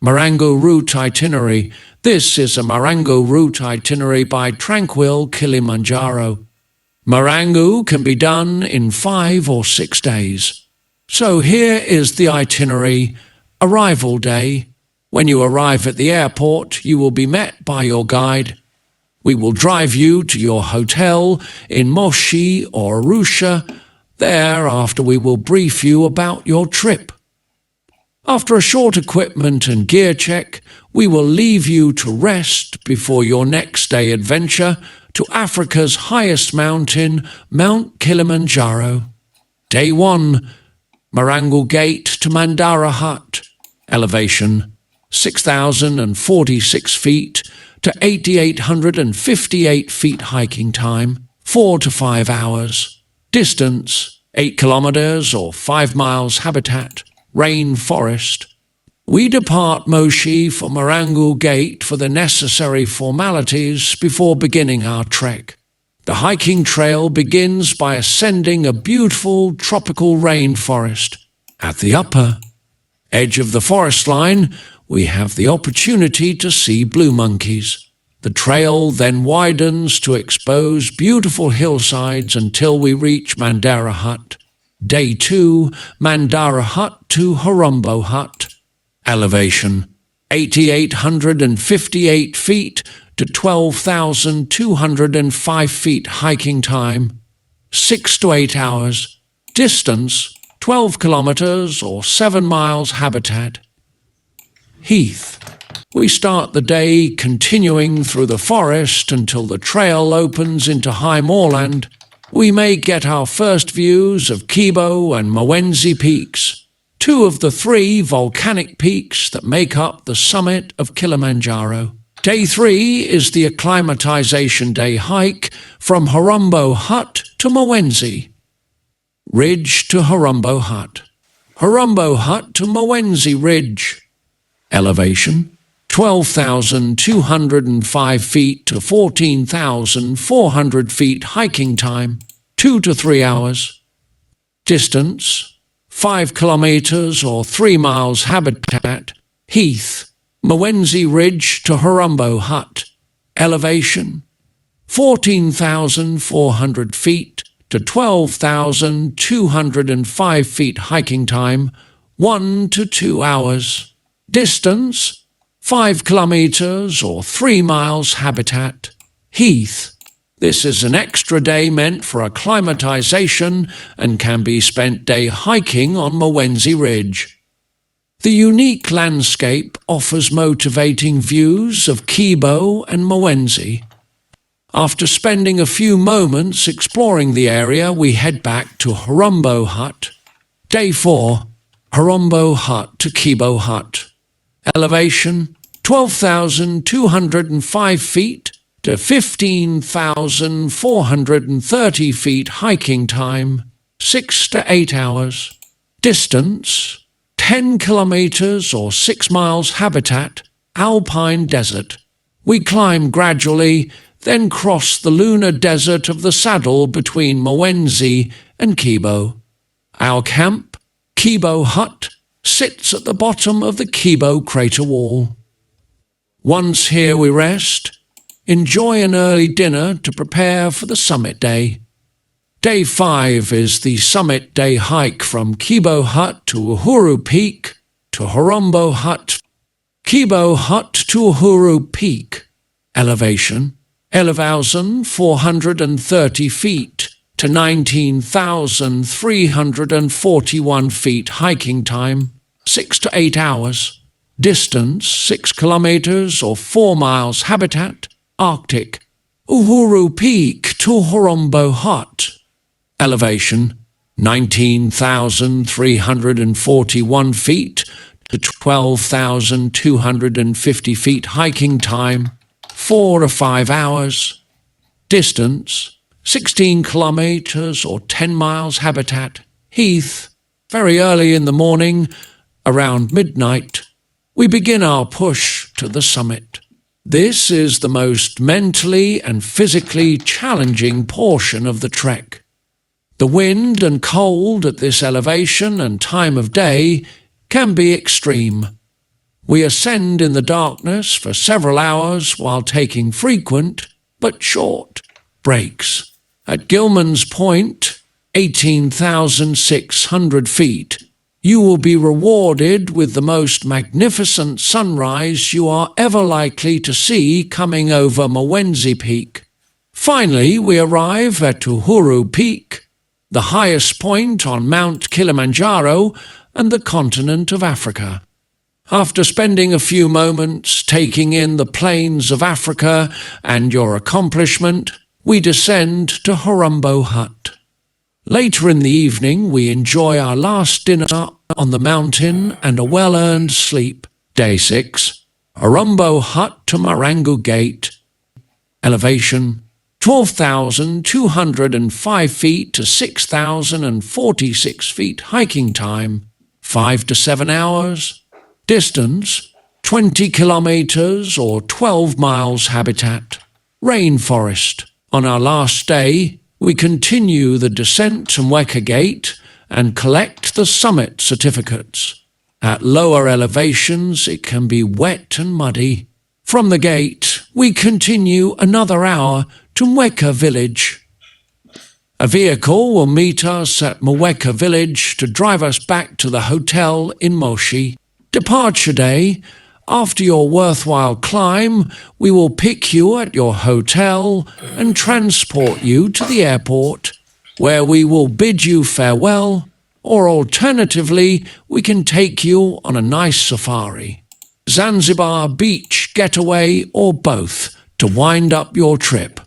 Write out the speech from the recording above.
Marangu Route itinerary. This is a Marangu Route itinerary by Tranquil Kilimanjaro. Marangu can be done in 5 or 6 days. So here is the itinerary. Arrival day. When you arrive at the airport, you will be met by your guide. We will drive you to your hotel in Moshi or Arusha. Thereafter, we will brief you about your trip. After a short equipment and gear check, we will leave you to rest before your next day adventure to Africa's highest mountain, Mount Kilimanjaro. Day 1, Marangu Gate to Mandara Hut. Elevation 6,046 feet to 8,858 feet hiking time, 4 to 5 hours. Distance 8 kilometers or 5 miles habitat. Rainforest. We depart Moshi for Marangu Gate for the necessary formalities before beginning our trek. The hiking trail begins by ascending a beautiful tropical rainforest. At the upper edge of the forest line, we have the opportunity to see blue monkeys. The trail then widens to expose beautiful hillsides until we reach Mandara Hut. Day 2, Mandara Hut to Horombo Hut. Elevation 8,858 feet to 12,205 feet hiking time, 6 to 8 hours. Distance 12 kilometers or 7 miles habitat. Heath. We start the day continuing through the forest until the trail opens into high moorland. We may get our first views of Kibo and Moshi peaks, 2 of the 3 volcanic peaks that make up the summit of Kilimanjaro. Day 3 is the Acclimatization Day hike from Horombo Hut to Moshi. Ridge to Horombo Hut. Horombo Hut to Moshi Ridge. Elevation 12,205 feet to 14,400 feet hiking time, 2 to 3 hours. Distance 5 kilometers or 3 miles habitat. Heath. Moshi Ridge to Horombo Hut. Elevation 14,400 feet to 12,205 feet hiking time, 1 to 2 hours. Distance 5 kilometers or 3 miles habitat. Heath. This is an extra day meant for acclimatization and can be spent day hiking on Moshi Ridge. The unique landscape offers motivating views of Kibo and Moshi. After spending a few moments exploring the area, we head back to Horombo Hut. Day 4, Horombo Hut to Kibo Hut. Elevation 12,205 feet to 15,430 feet hiking time, 6 to 8 hours. Distance 10 kilometers or 6 miles habitat, alpine desert. We climb gradually, then cross the lunar desert of the saddle between Moshi and Kibo. Our camp, Kibo Hut, sits at the bottom of the Kibo crater wall. Once here we rest, enjoy an early dinner to prepare for the summit day. Day 5 is the summit day hike from Kibo Hut to Uhuru Peak to Horombo Hut. Kibo Hut to Uhuru Peak. Elevation 11,430 feet to 19,341 feet hiking time, 6 to 8 hours. Distance 6 kilometers or 4 miles habitat, Arctic. Uhuru Peak to Horombo Hut. Elevation 19,341 feet to 12,250 feet hiking time, 4 to 5 hours. Distance 16 kilometers or 10 miles habitat, Heath. Very early in the morning, around midnight, we begin our push to the summit. This is the most mentally and physically challenging portion of the trek. The wind and cold at this elevation and time of day can be extreme. We ascend in the darkness for several hours while taking frequent but short breaks. At Gilman's Point, 18,600 feet, you will be rewarded with the most magnificent sunrise you are ever likely to see coming over Mwenzi Peak. Finally, we arrive at Uhuru Peak, the highest point on Mount Kilimanjaro and the continent of Africa. After spending a few moments taking in the plains of Africa and your accomplishment, we descend to Horombo Hut. Later in the evening, we enjoy our last dinner on the mountain and a well-earned sleep. Day 6, Horombo Hut to Marangu Gate. Elevation, 12,205 feet to 6,046 feet. Hiking time, 5 to 7 hours. Distance, 20 kilometers or 12 miles. Habitat, rainforest. On our last day, we continue the descent to Mweka Gate and collect the summit certificates. At lower elevations, it can be wet and muddy. From the gate, we continue another hour to Mweka Village. A vehicle will meet us at Mweka Village to drive us back to the hotel in Moshi. Departure day. After your worthwhile climb, we will pick you at your hotel and transport you to the airport, where we will bid you farewell, or alternatively, we can take you on a nice safari, Zanzibar beach getaway, or both to wind up your trip.